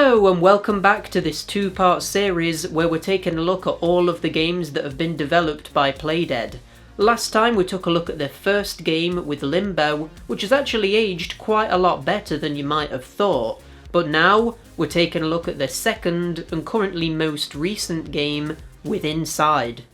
Hello and welcome back to this two-part series where we're taking a look at all of the games that have been developed by Playdead. Last time we took a look at their first game with Limbo, which has actually aged quite a lot better than you might have thought, but now we're taking a look at their second and currently most recent game with Inside.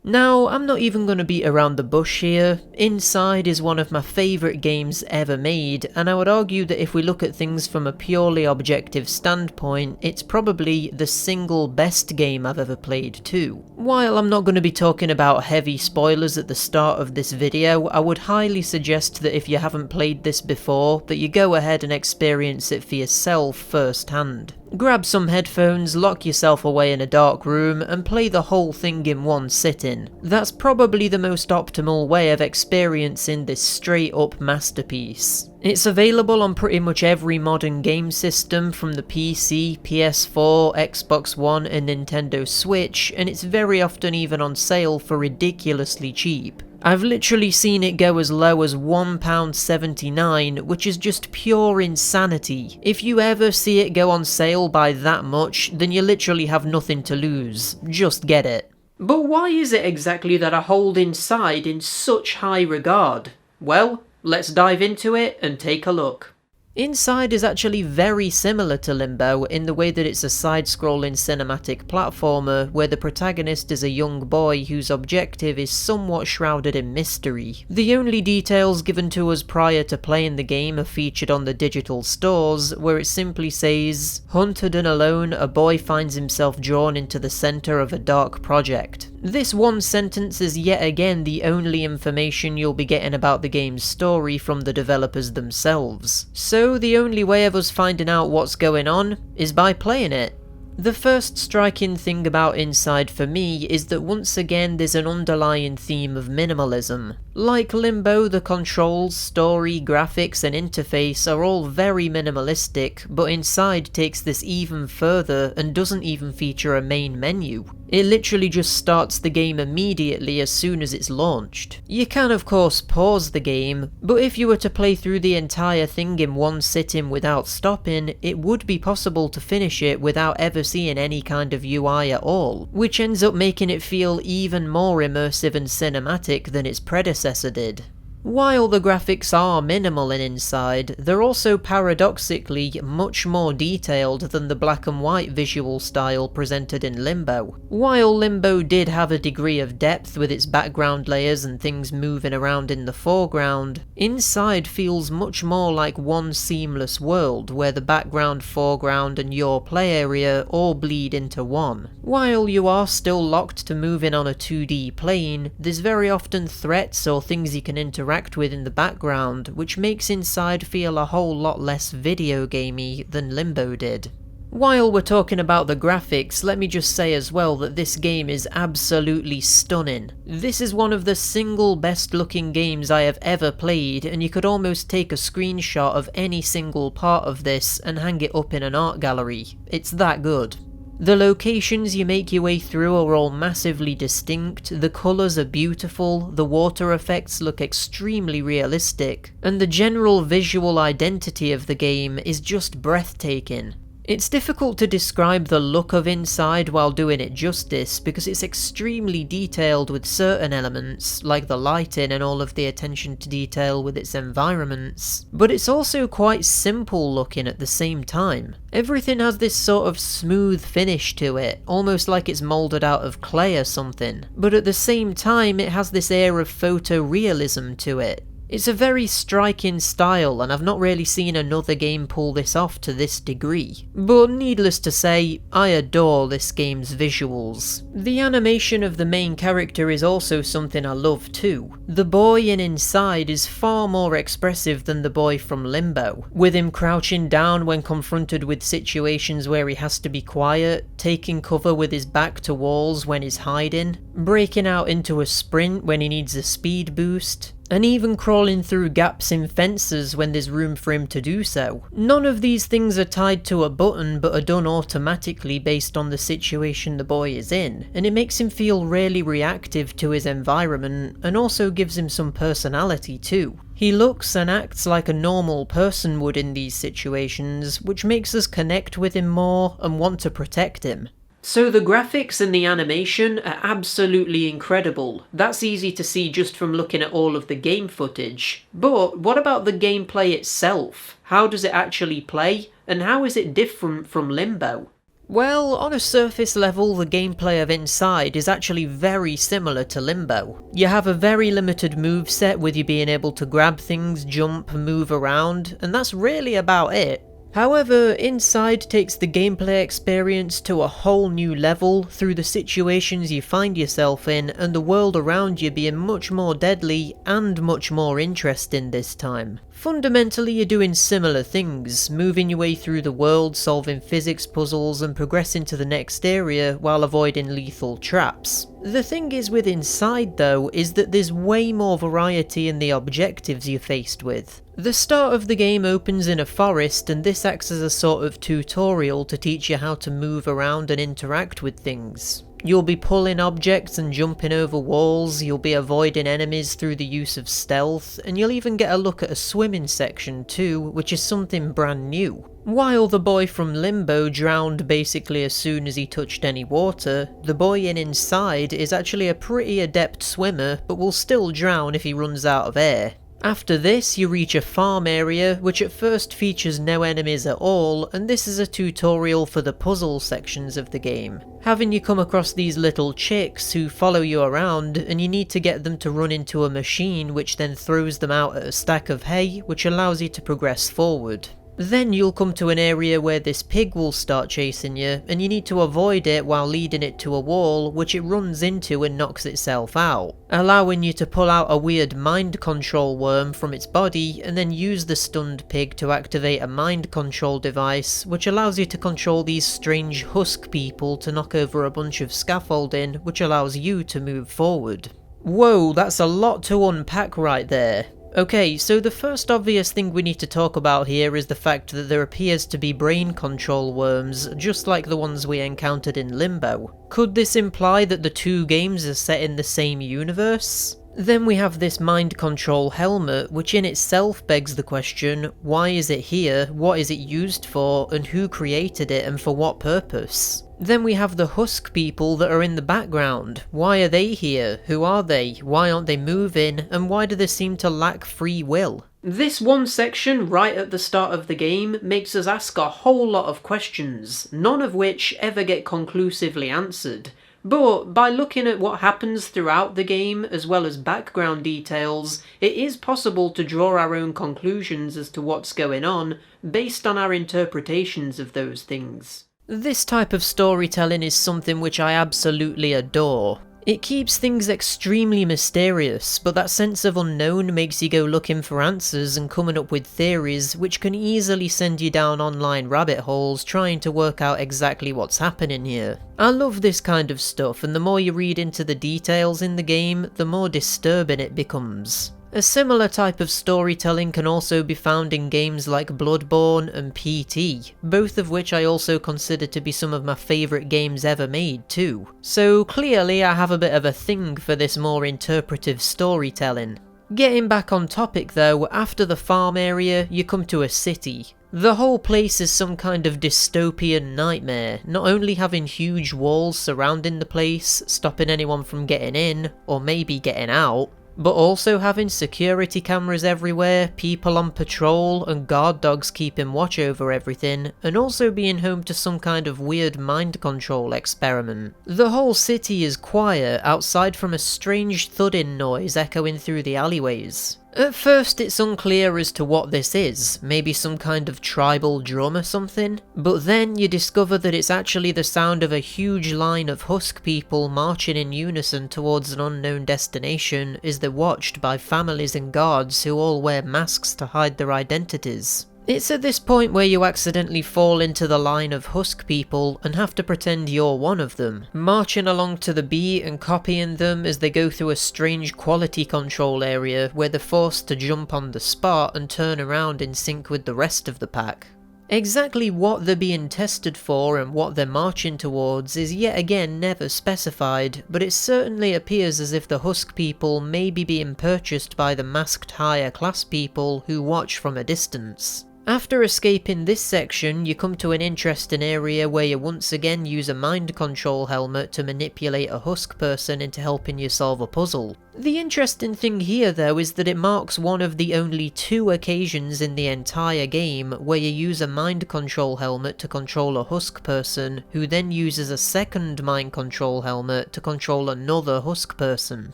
Now, I'm not even going to beat around the bush here. Inside is one of my favourite games ever made, and I would argue that if we look at things from a purely objective standpoint, it's probably the single best game I've ever played too. While I'm not going to be talking about heavy spoilers at the start of this video, I would highly suggest that if you haven't played this before, that you go ahead and experience it for yourself firsthand. Grab some headphones, lock yourself away in a dark room, and play the whole thing in one sitting. That's probably the most optimal way of experiencing this straight up masterpiece. It's available on pretty much every modern game system from the PC, PS4, Xbox One and Nintendo Switch, and it's very often even on sale for ridiculously cheap. I've literally seen it go as low as £1.79, which is just pure insanity. If you ever see it go on sale by that much, then you literally have nothing to lose. Just get it. But why is it exactly that I hold Inside in such high regard? Well, let's dive into it and take a look. Inside is actually very similar to Limbo in the way that it's a side-scrolling cinematic platformer where the protagonist is a young boy whose objective is somewhat shrouded in mystery. The only details given to us prior to playing the game are featured on the digital stores, where it simply says, "Hunted and alone, a boy finds himself drawn into the center of a dark project." This one sentence is yet again the only information you'll be getting about the game's story from the developers themselves. So the only way of us finding out what's going on is by playing it. The first striking thing about Inside for me is that once again there's an underlying theme of minimalism. Like Limbo, the controls, story, graphics and interface are all very minimalistic, but Inside takes this even further and doesn't even feature a main menu. It literally just starts the game immediately as soon as it's launched. You can of course pause the game, but if you were to play through the entire thing in one sitting without stopping, it would be possible to finish it without ever seeing any kind of UI at all, which ends up making it feel even more immersive and cinematic than its predecessor did. While the graphics are minimal in Inside, they're also paradoxically much more detailed than the black and white visual style presented in Limbo. While Limbo did have a degree of depth with its background layers and things moving around in the foreground, Inside feels much more like one seamless world where the background, foreground and your play area all bleed into one. While you are still locked to moving on a 2D plane, there's very often threats or things you can interact with in the background, which makes Inside feel a whole lot less video gamey than Limbo did. While we're talking about the graphics, let me just say as well that this game is absolutely stunning. This is one of the single best looking games I have ever played, and you could almost take a screenshot of any single part of this and hang it up in an art gallery. It's that good. The locations you make your way through are all massively distinct, the colours are beautiful, the water effects look extremely realistic, and the general visual identity of the game is just breathtaking. It's difficult to describe the look of Inside while doing it justice because it's extremely detailed with certain elements, like the lighting and all of the attention to detail with its environments, but it's also quite simple looking at the same time. Everything has this sort of smooth finish to it, almost like it's moulded out of clay or something, but at the same time it has this air of photorealism to it. It's a very striking style, and I've not really seen another game pull this off to this degree. But needless to say, I adore this game's visuals. The animation of the main character is also something I love too. The boy in Inside is far more expressive than the boy from Limbo, with him crouching down when confronted with situations where he has to be quiet, taking cover with his back to walls when he's hiding. breaking out into a sprint when he needs a speed boost, and even crawling through gaps in fences when there's room for him to do so. None of these things are tied to a button but are done automatically based on the situation the boy is in, and it makes him feel really reactive to his environment and also gives him some personality too. He looks and acts like a normal person would in these situations, which makes us connect with him more and want to protect him. So the graphics and the animation are absolutely incredible. That's easy to see just from looking at all of the game footage. But what about the gameplay itself? How does it actually play? And how is it different from Limbo? Well, on a surface level, the gameplay of Inside is actually very similar to Limbo. You have a very limited moveset with you being able to grab things, jump, move around, and that's really about it. However, Inside takes the gameplay experience to a whole new level through the situations you find yourself in and the world around you being much more deadly and much more interesting this time. Fundamentally, you're doing similar things, moving your way through the world, solving physics puzzles and progressing to the next area while avoiding lethal traps. The thing is with Inside though, is that there's way more variety in the objectives you're faced with. The start of the game opens in a forest, and this acts as a sort of tutorial to teach you how to move around and interact with things. You'll be pulling objects and jumping over walls, you'll be avoiding enemies through the use of stealth, and you'll even get a look at a swimming section too, which is something brand new. While the boy from Limbo drowned basically as soon as he touched any water, the boy in Inside is actually a pretty adept swimmer, but will still drown if he runs out of air. After this, you reach a farm area, which at first features no enemies at all, and this is a tutorial for the puzzle sections of the game. Having you come across these little chicks who follow you around, and you need to get them to run into a machine which then throws them out at a stack of hay, which allows you to progress forward. Then you'll come to an area where this pig will start chasing you, and you need to avoid it while leading it to a wall, which it runs into and knocks itself out, allowing you to pull out a weird mind control worm from its body and then use the stunned pig to activate a mind control device, which allows you to control these strange husk people to knock over a bunch of scaffolding, which allows you to move forward. Whoa, that's a lot to unpack right there. Okay, so the first obvious thing we need to talk about here is the fact that there appears to be brain control worms, just like the ones we encountered in Limbo. Could this imply that the two games are set in the same universe? Then we have this mind control helmet, which in itself begs the question, why is it here, what is it used for, and who created it and for what purpose? Then we have the husk people that are in the background. Why are they here? Who are they? Why aren't they moving? And why do they seem to lack free will? This one section right at the start of the game makes us ask a whole lot of questions, none of which ever get conclusively answered. But by looking at what happens throughout the game, as well as background details, it is possible to draw our own conclusions as to what's going on, based on our interpretations of those things. This type of storytelling is something which I absolutely adore. It keeps things extremely mysterious, but that sense of unknown makes you go looking for answers and coming up with theories which can easily send you down online rabbit holes trying to work out exactly what's happening here. I love this kind of stuff, and the more you read into the details in the game, the more disturbing it becomes. A similar type of storytelling can also be found in games like Bloodborne and PT, both of which I also consider to be some of my favourite games ever made too. So clearly I have a bit of a thing for this more interpretive storytelling. Getting back on topic though, after the farm area you come to a city. The whole place is some kind of dystopian nightmare, not only having huge walls surrounding the place, stopping anyone from getting in, or maybe getting out, but also having security cameras everywhere, people on patrol, and guard dogs keeping watch over everything, and also being home to some kind of weird mind control experiment. The whole city is quiet, outside from a strange thudding noise echoing through the alleyways. At first it's unclear as to what this is, maybe some kind of tribal drum or something, but then you discover that it's actually the sound of a huge line of husk people marching in unison towards an unknown destination as they're watched by families and guards who all wear masks to hide their identities. It's at this point where you accidentally fall into the line of husk people and have to pretend you're one of them, marching along to the beat and copying them as they go through a strange quality control area where they're forced to jump on the spot and turn around in sync with the rest of the pack. Exactly what they're being tested for and what they're marching towards is yet again never specified, but it certainly appears as if the husk people may be being purchased by the masked higher class people who watch from a distance. After escaping this section, you come to an interesting area where you once again use a mind control helmet to manipulate a husk person into helping you solve a puzzle. The interesting thing here though is that it marks one of the only 2 occasions in the entire game where you use a mind control helmet to control a husk person, who then uses a second mind control helmet to control another husk person,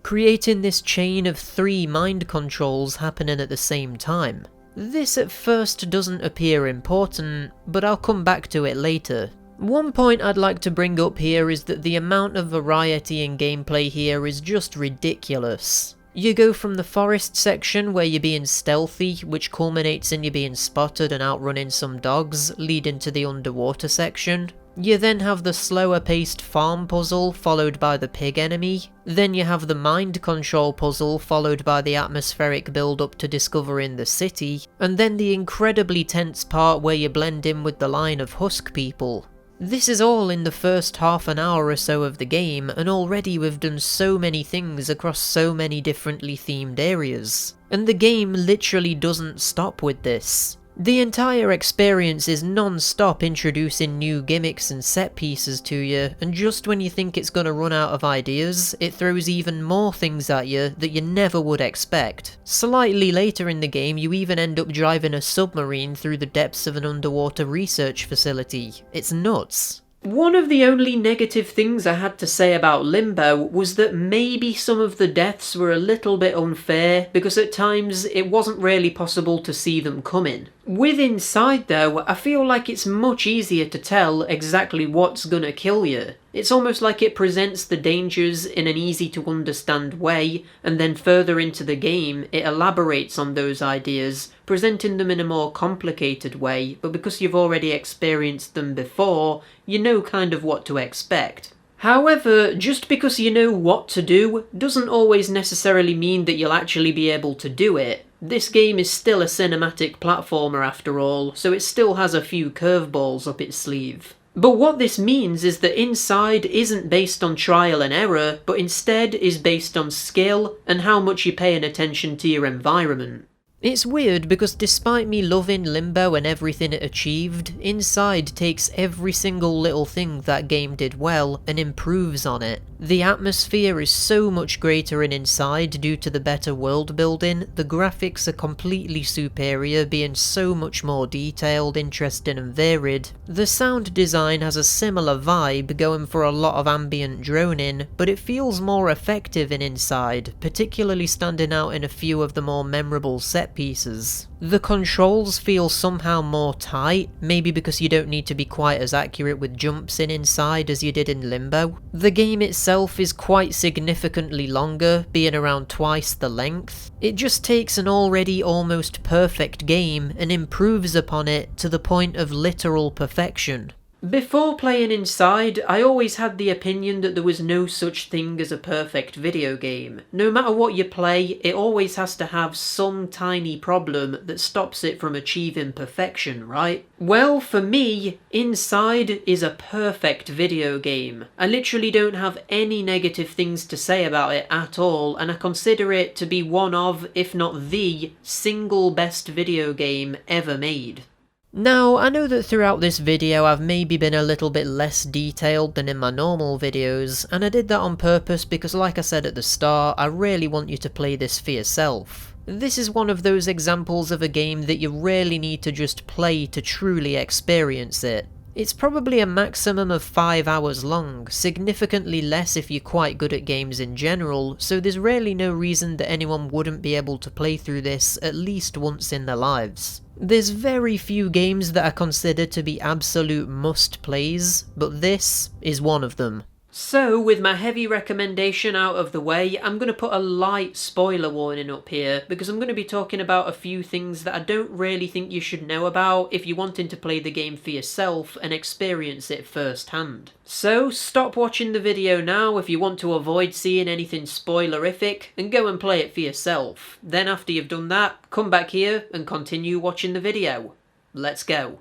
creating this chain of 3 mind controls happening at the same time. This at first doesn't appear important, but I'll come back to it later. One point I'd like to bring up here is that the amount of variety in gameplay here is just ridiculous. You go from the forest section where you're being stealthy, which culminates in you being spotted and outrunning some dogs, leading to the underwater section. You then have the slower paced farm puzzle followed by the pig enemy. Then you have the mind control puzzle followed by the atmospheric build up to discovering the city. And then the incredibly tense part where you blend in with the line of husk people. This is all in the first half an hour or so of the game, and already we've done so many things across so many differently themed areas. And the game literally doesn't stop with this. The entire experience is non-stop introducing new gimmicks and set pieces to you, and just when you think it's gonna run out of ideas, it throws even more things at you that you never would expect. Slightly later in the game, you even end up driving a submarine through the depths of an underwater research facility. It's nuts. One of the only negative things I had to say about Limbo was that maybe some of the deaths were a little bit unfair, because at times it wasn't really possible to see them coming. With Inside though, I feel like it's much easier to tell exactly what's gonna kill you. It's almost like it presents the dangers in an easy to understand way, and then further into the game it elaborates on those ideas, presenting them in a more complicated way, but because you've already experienced them before, you know kind of what to expect. However, just because you know what to do doesn't always necessarily mean that you'll actually be able to do it. This game is still a cinematic platformer after all, so it still has a few curveballs up its sleeve. But what this means is that Inside isn't based on trial and error, but instead is based on skill and how much you're paying attention to your environment. It's weird because despite me loving Limbo and everything it achieved, Inside takes every single little thing that game did well and improves on it. The atmosphere is so much greater in Inside due to the better world building, the graphics are completely superior, being so much more detailed, interesting and varied. The sound design has a similar vibe, going for a lot of ambient droning, but it feels more effective in Inside, particularly standing out in a few of the more memorable set pieces. The controls feel somehow more tight, maybe because you don't need to be quite as accurate with jumps in Inside as you did in Limbo. The game itself is quite significantly longer, being around twice the length. It just takes an already almost perfect game and improves upon it to the point of literal perfection. Before playing Inside, I always had the opinion that there was no such thing as a perfect video game. No matter what you play, it always has to have some tiny problem that stops it from achieving perfection, right? Well, for me, Inside is a perfect video game. I literally don't have any negative things to say about it at all, and I consider it to be one of, if not the, single best video game ever made. Now, I know that throughout this video I've maybe been a little bit less detailed than in my normal videos, and I did that on purpose because like I said at the start, I really want you to play this for yourself. This is one of those examples of a game that you really need to just play to truly experience it. It's probably a maximum of 5 hours long, significantly less if you're quite good at games in general, so there's really no reason that anyone wouldn't be able to play through this at least once in their lives. There's very few games that are considered to be absolute must-plays, but this is one of them. So, with my heavy recommendation out of the way, I'm going to put a light spoiler warning up here, because I'm going to be talking about a few things that I don't really think you should know about if you're wanting to play the game for yourself and experience it firsthand. So, stop watching the video now if you want to avoid seeing anything spoilerific, and go and play it for yourself. Then after you've done that, come back here and continue watching the video. Let's go.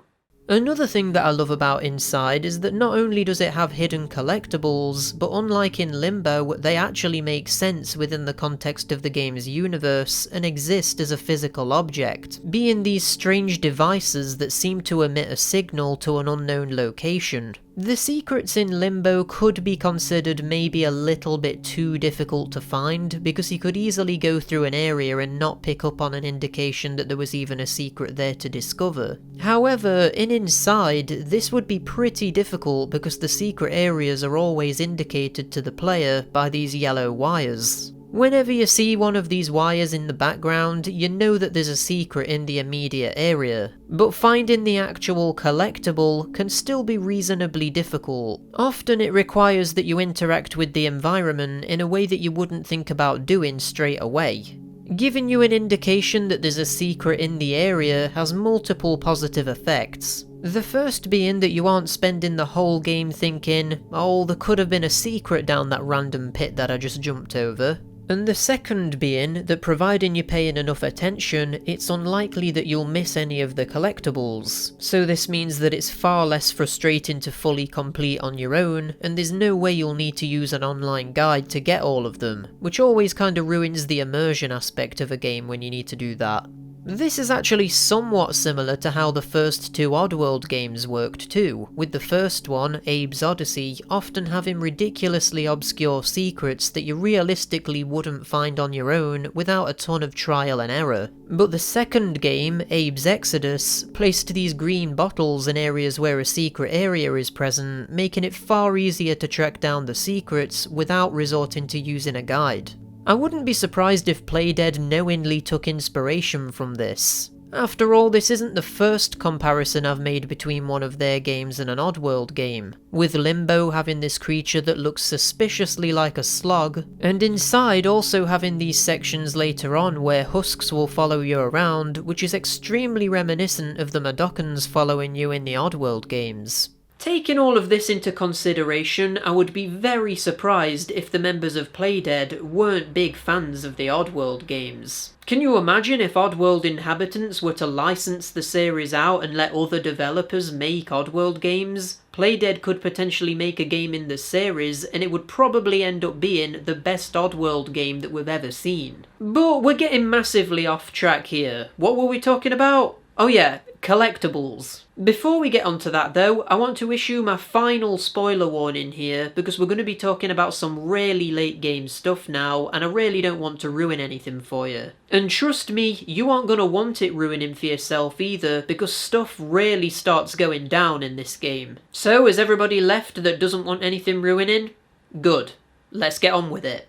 Another thing that I love about Inside is that not only does it have hidden collectibles, but unlike in Limbo, they actually make sense within the context of the game's universe and exist as a physical object, being these strange devices that seem to emit a signal to an unknown location. The secrets in Limbo could be considered maybe a little bit too difficult to find, because you could easily go through an area and not pick up on an indication that there was even a secret there to discover. However, in Inside, this would be pretty difficult because the secret areas are always indicated to the player by these yellow wires. Whenever you see one of these wires in the background, you know that there's a secret in the immediate area, but finding the actual collectible can still be reasonably difficult. Often it requires that you interact with the environment in a way that you wouldn't think about doing straight away. Giving you an indication that there's a secret in the area has multiple positive effects. The first being that you aren't spending the whole game thinking, oh, there could have been a secret down that random pit that I just jumped over. And the second being that providing you're paying enough attention, it's unlikely that you'll miss any of the collectibles. So this means that it's far less frustrating to fully complete on your own, and there's no way you'll need to use an online guide to get all of them, which always kind of ruins the immersion aspect of a game when you need to do that. This is actually somewhat similar to how the first two Oddworld games worked too, with the first one, Abe's Odyssey, often having ridiculously obscure secrets that you realistically wouldn't find on your own without a ton of trial and error. But the second game, Abe's Exodus, placed these green bottles in areas where a secret area is present, making it far easier to track down the secrets without resorting to using a guide. I wouldn't be surprised if Playdead knowingly took inspiration from this. After all, this isn't the first comparison I've made between one of their games and an Oddworld game, with Limbo having this creature that looks suspiciously like a slug, and Inside also having these sections later on where husks will follow you around, which is extremely reminiscent of the Madokans following you in the Oddworld games. Taking all of this into consideration, I would be very surprised if the members of Playdead weren't big fans of the Oddworld games. Can you imagine if Oddworld inhabitants were to license the series out and let other developers make Oddworld games? Playdead could potentially make a game in the series, and it would probably end up being the best Oddworld game that we've ever seen. But we're getting massively off track here. What were we talking about? Oh yeah, collectibles. Before we get onto that though, I want to issue my final spoiler warning here, because we're going to be talking about some really late game stuff now, and I really don't want to ruin anything for you. And trust me, you aren't going to want it ruining for yourself either, because stuff really starts going down in this game. So, is everybody left that doesn't want anything ruining? Good. Let's get on with it.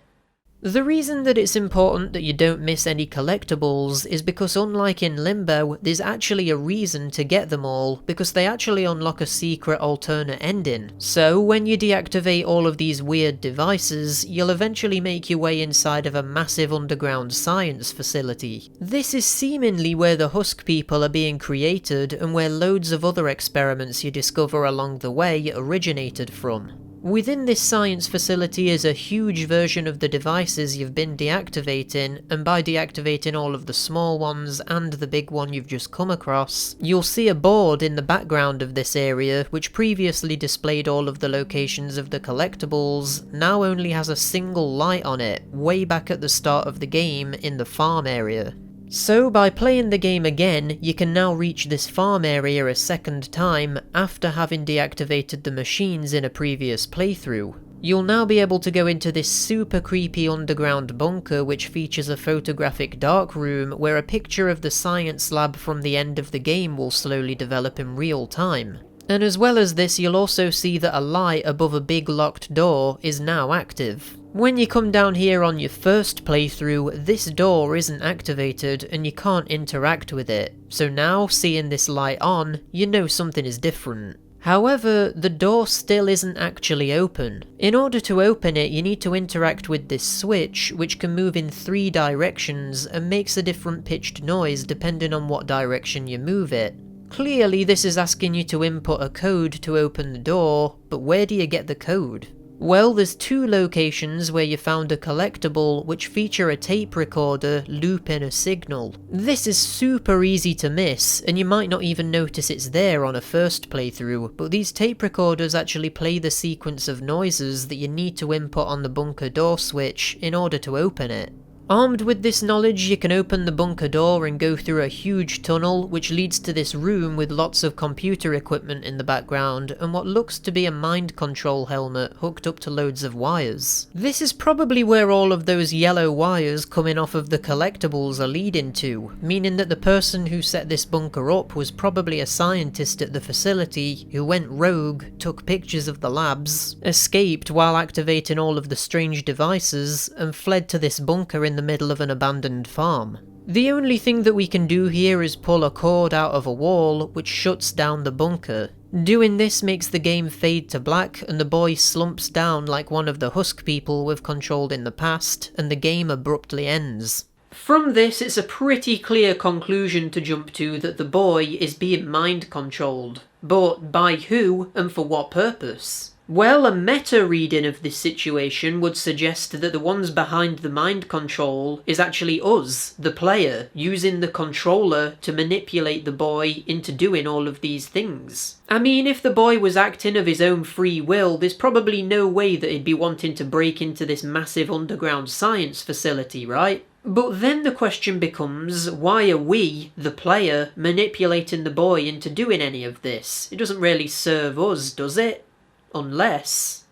The reason that it's important that you don't miss any collectibles is because unlike in Limbo, there's actually a reason to get them all, because they actually unlock a secret alternate ending. So when you deactivate all of these weird devices, you'll eventually make your way inside of a massive underground science facility. This is seemingly where the Husk people are being created, and where loads of other experiments you discover along the way originated from. Within this science facility is a huge version of the devices you've been deactivating, and by deactivating all of the small ones and the big one you've just come across, you'll see a board in the background of this area which previously displayed all of the locations of the collectibles, now only has a single light on it, way back at the start of the game in the farm area. So by playing the game again, you can now reach this farm area a second time after having deactivated the machines in a previous playthrough. You'll now be able to go into this super creepy underground bunker which features a photographic darkroom where a picture of the science lab from the end of the game will slowly develop in real time. And as well as this, you'll also see that a light above a big locked door is now active. When you come down here on your first playthrough, this door isn't activated and you can't interact with it. So now, seeing this light on, you know something is different. However, the door still isn't actually open. In order to open it, you need to interact with this switch, which can move in 3 directions and makes a different pitched noise depending on what direction you move it. Clearly this is asking you to input a code to open the door, but where do you get the code? Well, there's 2 locations where you found a collectible which feature a tape recorder looping a signal. This is super easy to miss, and you might not even notice it's there on a first playthrough, but these tape recorders actually play the sequence of noises that you need to input on the bunker door switch in order to open it. Armed with this knowledge, you can open the bunker door and go through a huge tunnel which leads to this room with lots of computer equipment in the background and what looks to be a mind control helmet hooked up to loads of wires. This is probably where all of those yellow wires coming off of the collectibles are leading to, meaning that the person who set this bunker up was probably a scientist at the facility who went rogue, took pictures of the labs, escaped while activating all of the strange devices, and fled to this bunker in the middle of an abandoned farm. The only thing that we can do here is pull a cord out of a wall which shuts down the bunker. Doing this makes the game fade to black and the boy slumps down like one of the husk people we've controlled in the past, and the game abruptly ends. From this, it's a pretty clear conclusion to jump to that the boy is being mind controlled. But by who and for what purpose? Well, a meta reading of this situation would suggest that the ones behind the mind control is actually us, the player, using the controller to manipulate the boy into doing all of these things. I mean, if the boy was acting of his own free will, there's probably no way that he'd be wanting to break into this massive underground science facility, right? But then the question becomes, why are we, the player, manipulating the boy into doing any of this? It doesn't really serve us, does it? Unless...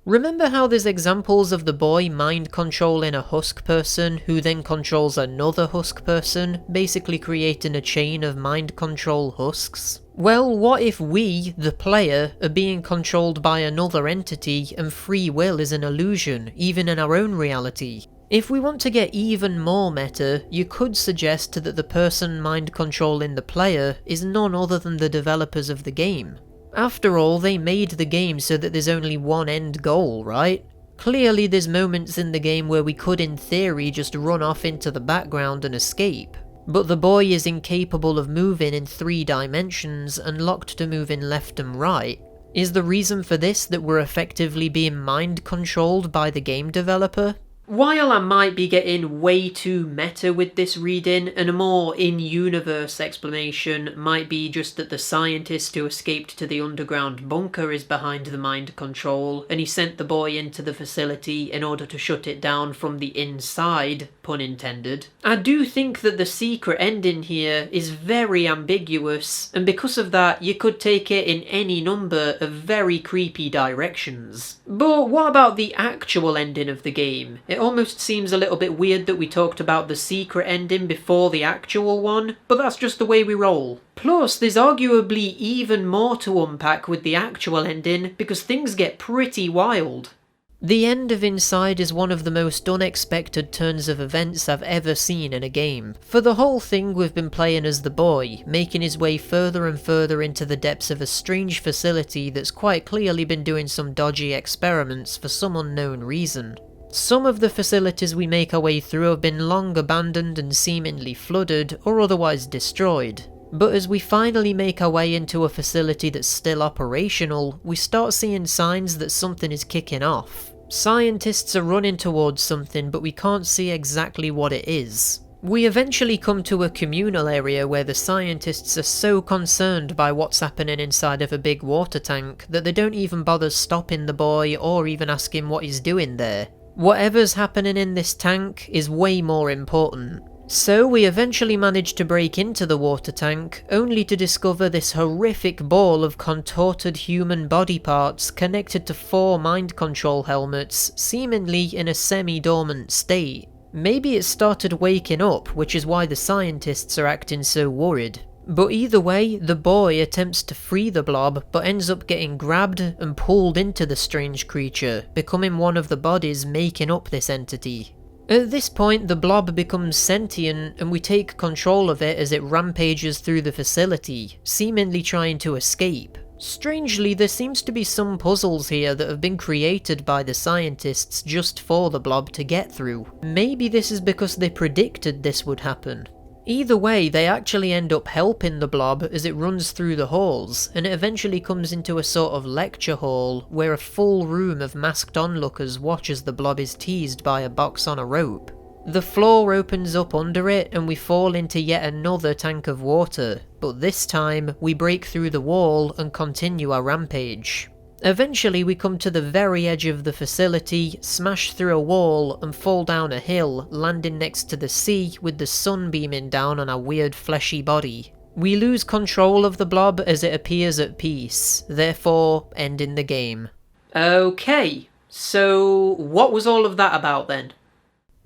Remember how there's examples of the boy mind controlling a husk person who then controls another husk person, basically creating a chain of mind control husks? Well, what if we, the player, are being controlled by another entity and free will is an illusion, even in our own reality? If we want to get even more meta, you could suggest that the person mind controlling the player is none other than the developers of the game. After all, they made the game so that there's only one end goal, right? Clearly there's moments in the game where we could in theory just run off into the background and escape. But the boy is incapable of moving in 3 dimensions and locked to moving left and right. Is the reason for this that we're effectively being mind controlled by the game developer? While I might be getting way too meta with this reading, and a more in-universe explanation might be just that the scientist who escaped to the underground bunker is behind the mind control, and he sent the boy into the facility in order to shut it down from the inside, pun intended. I do think that the secret ending here is very ambiguous, and because of that you could take it in any number of very creepy directions. But what about the actual ending of the game? It almost seems a little bit weird that we talked about the secret ending before the actual one, but that's just the way we roll. Plus, there's arguably even more to unpack with the actual ending, because things get pretty wild. The end of Inside is one of the most unexpected turns of events I've ever seen in a game. For the whole thing we've been playing as the boy, making his way further and further into the depths of a strange facility that's quite clearly been doing some dodgy experiments for some unknown reason. Some of the facilities we make our way through have been long abandoned and seemingly flooded or otherwise destroyed. But as we finally make our way into a facility that's still operational, we start seeing signs that something is kicking off. Scientists are running towards something, but we can't see exactly what it is. We eventually come to a communal area where the scientists are so concerned by what's happening inside of a big water tank that they don't even bother stopping the boy or even ask him what he's doing there. Whatever's happening in this tank is way more important. So we eventually manage to break into the water tank, only to discover this horrific ball of contorted human body parts connected to 4 mind control helmets, seemingly in a semi-dormant state. Maybe it started waking up, which is why the scientists are acting so worried. But either way, the boy attempts to free the blob, but ends up getting grabbed and pulled into the strange creature, becoming one of the bodies making up this entity. At this point, the blob becomes sentient, and we take control of it as it rampages through the facility, seemingly trying to escape. Strangely, there seems to be some puzzles here that have been created by the scientists just for the blob to get through. Maybe this is because they predicted this would happen. Either way, they actually end up helping the blob as it runs through the halls, and it eventually comes into a sort of lecture hall where a full room of masked onlookers watch as the blob is teased by a box on a rope. The floor opens up under it and we fall into yet another tank of water, but this time we break through the wall and continue our rampage. Eventually we come to the very edge of the facility, smash through a wall and fall down a hill, landing next to the sea with the sun beaming down on our weird fleshy body. We lose control of the blob as it appears at peace, therefore ending the game. Okay, so what was all of that about then?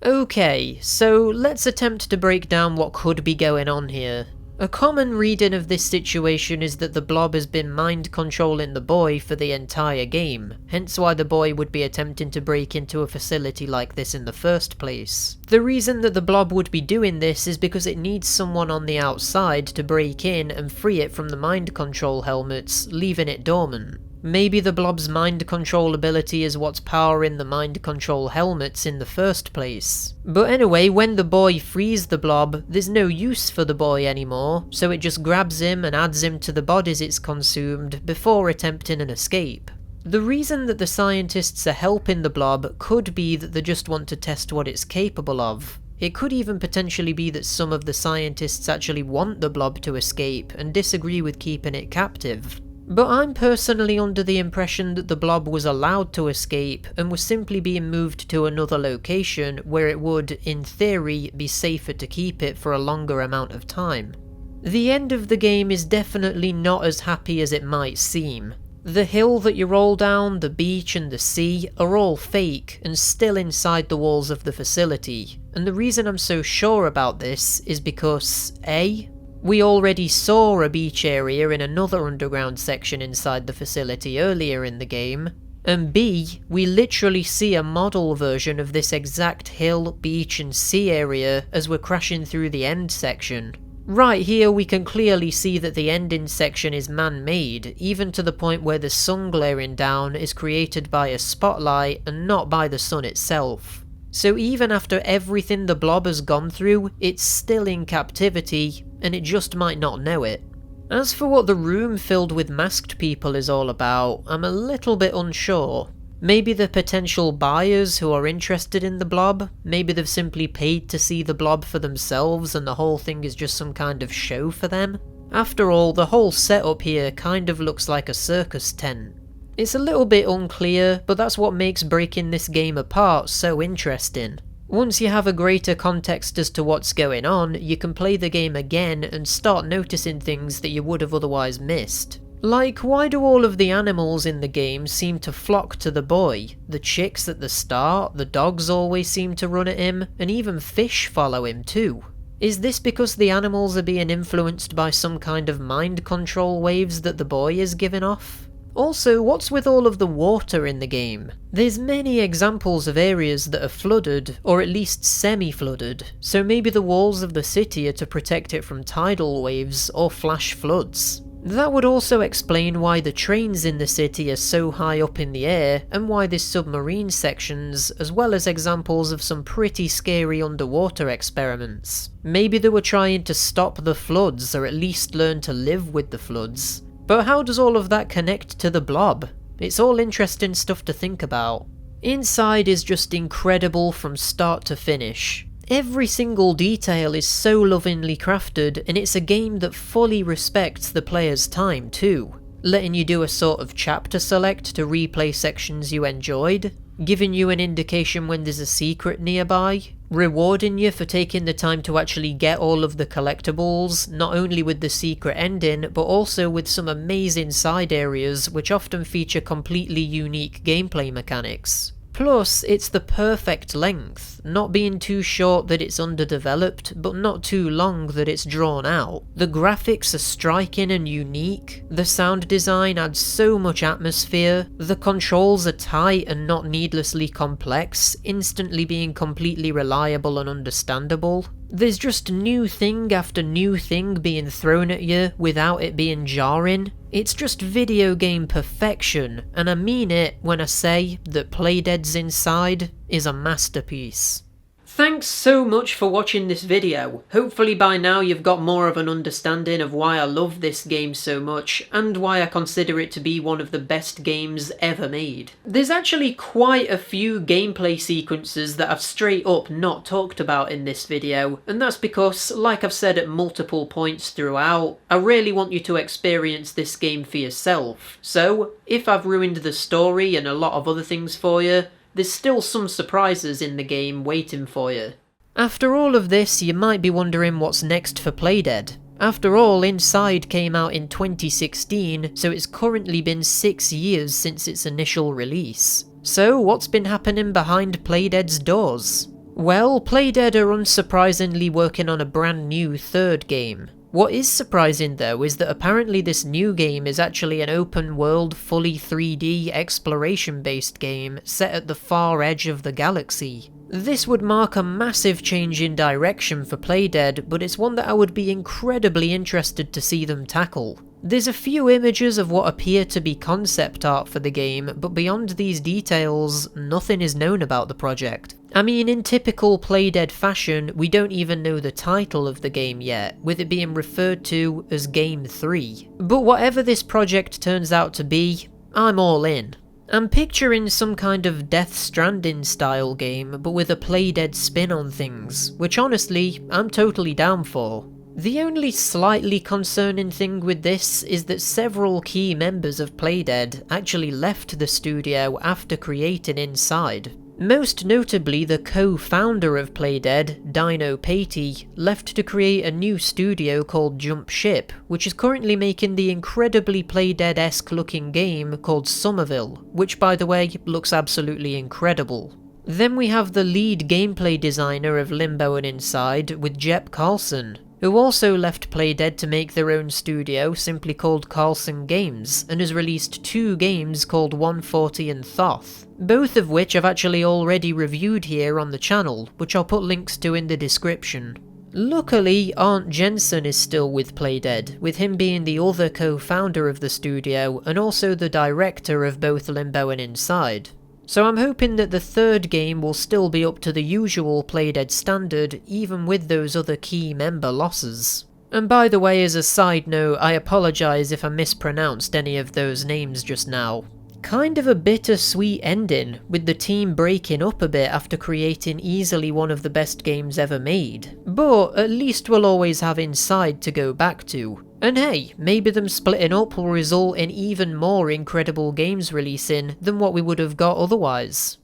Okay, so let's attempt to break down what could be going on here. A common reading of this situation is that the blob has been mind controlling the boy for the entire game, hence why the boy would be attempting to break into a facility like this in the first place. The reason that the blob would be doing this is because it needs someone on the outside to break in and free it from the mind control helmets, leaving it dormant. Maybe the blob's mind control ability is what's powering the mind control helmets in the first place. But anyway, when the boy frees the blob, there's no use for the boy anymore, so it just grabs him and adds him to the bodies it's consumed before attempting an escape. The reason that the scientists are helping the blob could be that they just want to test what it's capable of. It could even potentially be that some of the scientists actually want the blob to escape and disagree with keeping it captive. But I'm personally under the impression that the blob was allowed to escape and was simply being moved to another location where it would, in theory, be safer to keep it for a longer amount of time. The end of the game is definitely not as happy as it might seem. The hill that you roll down, the beach and the sea are all fake and still inside the walls of the facility, and the reason I'm so sure about this is because A, we already saw a beach area in another underground section inside the facility earlier in the game, and B, we literally see a model version of this exact hill, beach and sea area as we're crashing through the end section. Right here we can clearly see that the ending section is man-made, even to the point where the sun glaring down is created by a spotlight and not by the sun itself. So even after everything the blob has gone through, it's still in captivity, and it just might not know it. As for what the room filled with masked people is all about, I'm a little bit unsure. Maybe they're potential buyers who are interested in the blob, maybe they've simply paid to see the blob for themselves and the whole thing is just some kind of show for them. After all, the whole setup here kind of looks like a circus tent. It's a little bit unclear, but that's what makes breaking this game apart so interesting. Once you have a greater context as to what's going on, you can play the game again and start noticing things that you would have otherwise missed. Like, why do all of the animals in the game seem to flock to the boy? The chicks at the start, the dogs always seem to run at him, and even fish follow him too. Is this because the animals are being influenced by some kind of mind control waves that the boy is giving off? Also, what's with all of the water in the game? There's many examples of areas that are flooded, or at least semi-flooded, so maybe the walls of the city are to protect it from tidal waves or flash floods. That would also explain why the trains in the city are so high up in the air, and why there's submarine sections, as well as examples of some pretty scary underwater experiments. Maybe they were trying to stop the floods, or at least learn to live with the floods. But how does all of that connect to the blob? It's all interesting stuff to think about. Inside is just incredible from start to finish. Every single detail is so lovingly crafted, and it's a game that fully respects the player's time too, letting you do a sort of chapter select to replay sections you enjoyed, giving you an indication when there's a secret nearby, rewarding you for taking the time to actually get all of the collectibles, not only with the secret ending, but also with some amazing side areas which often feature completely unique gameplay mechanics. Plus, it's the perfect length, not being too short that it's underdeveloped, but not too long that it's drawn out. The graphics are striking and unique, the sound design adds so much atmosphere, the controls are tight and not needlessly complex, instantly being completely reliable and understandable. There's just new thing after new thing being thrown at you without it being jarring. It's just video game perfection, and I mean it when I say that Playdead's Inside is a masterpiece. Thanks so much for watching this video. Hopefully by now you've got more of an understanding of why I love this game so much, and why I consider it to be one of the best games ever made. There's actually quite a few gameplay sequences that I've straight up not talked about in this video, and that's because, like I've said at multiple points throughout, I really want you to experience this game for yourself. So, if I've ruined the story and a lot of other things for you, there's still some surprises in the game waiting for you. After all of this, you might be wondering what's next for Playdead. After all, Inside came out in 2016, so it's currently been 6 years since its initial release. So what's been happening behind Playdead's doors? Well, Playdead are unsurprisingly working on a brand new third game. What is surprising though is that apparently this new game is actually an open world, fully 3D, exploration based game set at the far edge of the galaxy. This would mark a massive change in direction for Playdead, but it's one that I would be incredibly interested to see them tackle. There's a few images of what appear to be concept art for the game, but beyond these details, nothing is known about the project. I mean, in typical Playdead fashion, we don't even know the title of the game yet, with it being referred to as Game 3. But whatever this project turns out to be, I'm all in. I'm picturing some kind of Death Stranding style game, but with a Playdead spin on things, which honestly, I'm totally down for. The only slightly concerning thing with this is that several key members of Playdead actually left the studio after creating Inside. Most notably, the co-founder of Playdead, Dino Patey, left to create a new studio called Jump Ship, which is currently making the incredibly Playdead-esque looking game called Somerville, which by the way looks absolutely incredible. Then we have the lead gameplay designer of Limbo and Inside with Jep Carlson, who also left Playdead to make their own studio simply called Carlson Games, and has released 2 games called 140 and Thoth, both of which I've actually already reviewed here on the channel, which I'll put links to in the description. Luckily, Arndt Jensen is still with Playdead, with him being the other co-founder of the studio and also the director of both Limbo and Inside. So I'm hoping that the third game will still be up to the usual Playdead standard, even with those other key member losses. And by the way, as a side note, I apologise if I mispronounced any of those names just now. Kind of a bittersweet ending, with the team breaking up a bit after creating easily one of the best games ever made. But at least we'll always have Inside to go back to. And hey, maybe them splitting up will result in even more incredible games releasing than what we would have got otherwise.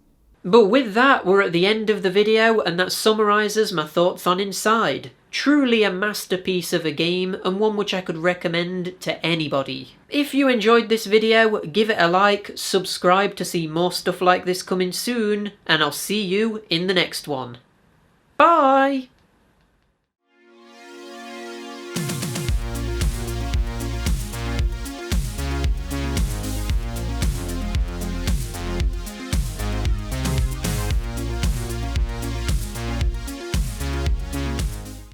But with that, we're at the end of the video, and that summarises my thoughts on Inside. Truly a masterpiece of a game, and one which I could recommend to anybody. If you enjoyed this video, give it a like, subscribe to see more stuff like this coming soon, and I'll see you in the next one. Bye!